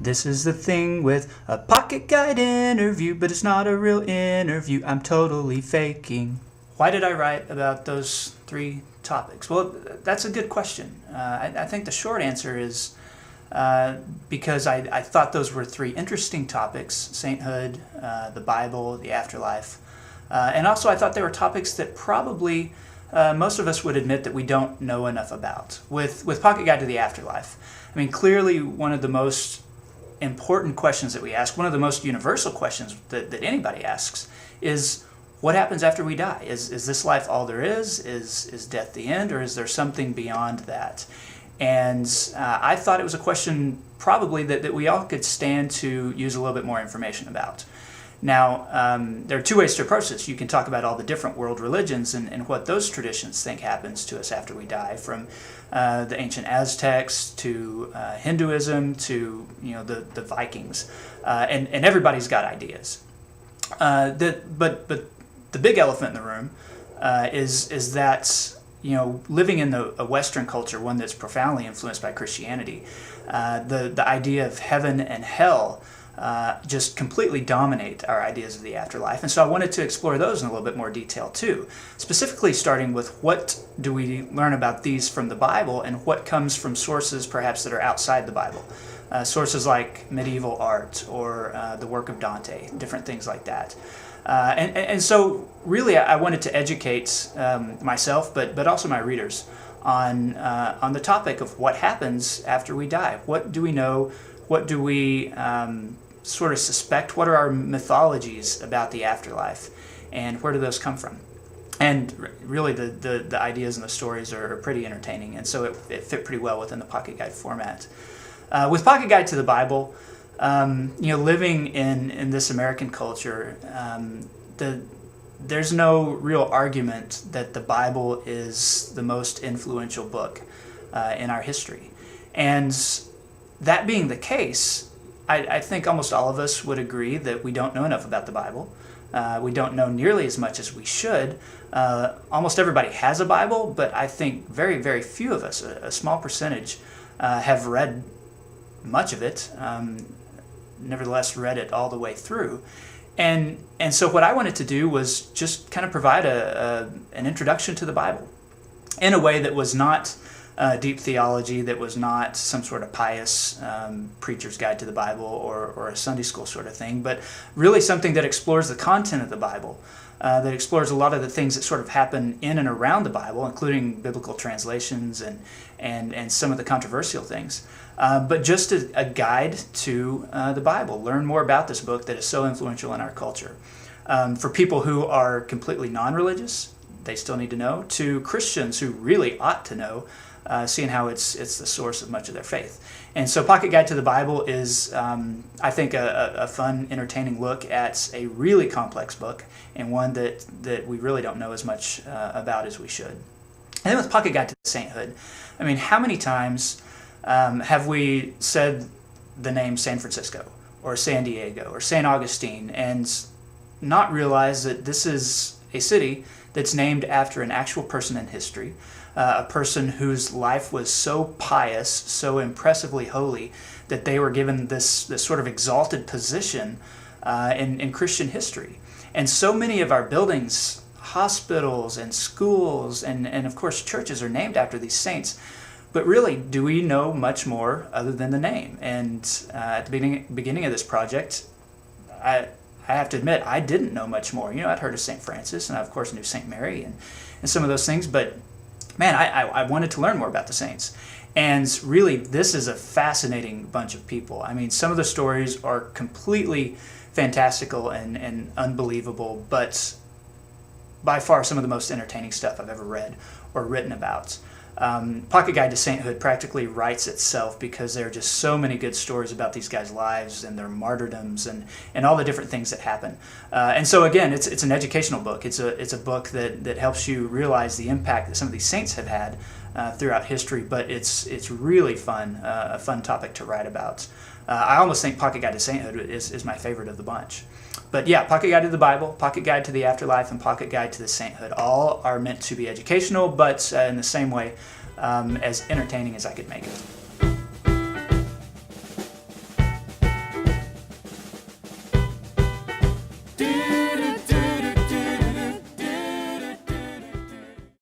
This is the thing with a pocket guide interview, but it's not a real interview. I'm totally faking. Why did I write about those three topics? Well, that's a good question. I think the short answer is because I thought those were three interesting topics: sainthood, the Bible, the afterlife. And also I thought they were topics that probably most of us would admit that we don't know enough about. With Pocket Guide to the Afterlife, I mean, clearly one of the most important questions that we ask, one of the most universal questions that anybody asks, is what happens after we die? Is this life all there is? Is death the end, or is there something beyond that? And I thought it was a question probably that we all could stand to use a little bit more information about. Now, there are two ways to approach this. You can talk about all the different world religions and what those traditions think happens to us after we die, from the ancient Aztecs to Hinduism to the Vikings, and everybody's got ideas. But the big elephant in the room is that living in a Western culture, one that's profoundly influenced by Christianity, the idea of heaven and hell just completely dominate our ideas of the afterlife. And so I wanted to explore those in a little bit more detail too, specifically starting with what do we learn about these from the Bible and what comes from sources perhaps that are outside the Bible. Sources like medieval art or the work of Dante, different things like that. And so really I wanted to educate myself, but also my readers on the topic of what happens after we die. What do we know? What do we sort of suspect? What are our mythologies about the afterlife, and where do those come from? And really the ideas and the stories are pretty entertaining, and so it fit pretty well within the Pocket Guide format. With Pocket Guide to the Bible, living in this American culture, there's no real argument that the Bible is the most influential book in our history. And that being the case, I think almost all of us would agree that we don't know enough about the Bible. We don't know nearly as much as we should. Almost everybody has a Bible, but I think very, very few of us, a small percentage, have read much of it, nevertheless read it all the way through. And so what I wanted to do was just kind of provide an introduction to the Bible in a way that was not deep theology, that was not some sort of pious preacher's guide to the Bible or a Sunday school sort of thing, but really something that explores the content of the Bible, that explores a lot of the things that sort of happen in and around the Bible, including biblical translations and some of the controversial things. But just a guide to the Bible. Learn more about this book that is so influential in our culture. For people who are completely non-religious, they still need to know, to Christians who really ought to know, seeing how it's the source of much of their faith. And so Pocket Guide to the Bible is, I think, a fun, entertaining look at a really complex book, and one that we really don't know as much about as we should. And then with Pocket Guide to Sainthood, I mean, how many times have we said the name San Francisco or San Diego or St. Augustine and not realize that this is a city that's named after an actual person in history, a person whose life was so pious, so impressively holy, that they were given this sort of exalted position in Christian history. And so many of our buildings, hospitals and schools and of course churches are named after these saints. But really, do we know much more other than the name? And at the beginning of this project, I have to admit, I didn't know much more. I'd heard of St. Francis, and I, of course, knew St. Mary and some of those things. But, man, I wanted to learn more about the saints. And really, this is a fascinating bunch of people. I mean, some of the stories are completely fantastical and unbelievable, but by far some of the most entertaining stuff I've ever read or written about. Pocket Guide to Sainthood practically writes itself because there are just so many good stories about these guys' lives and their martyrdoms and all the different things that happen. And so again, it's an educational book. It's a book that helps you realize the impact that some of these saints have had throughout history. But it's really fun, a fun topic to write about. I almost think Pocket Guide to Sainthood is my favorite of the bunch. But yeah, Pocket Guide to the Bible, Pocket Guide to the Afterlife, and Pocket Guide to the Sainthood all are meant to be educational, but in the same way as entertaining as I could make it.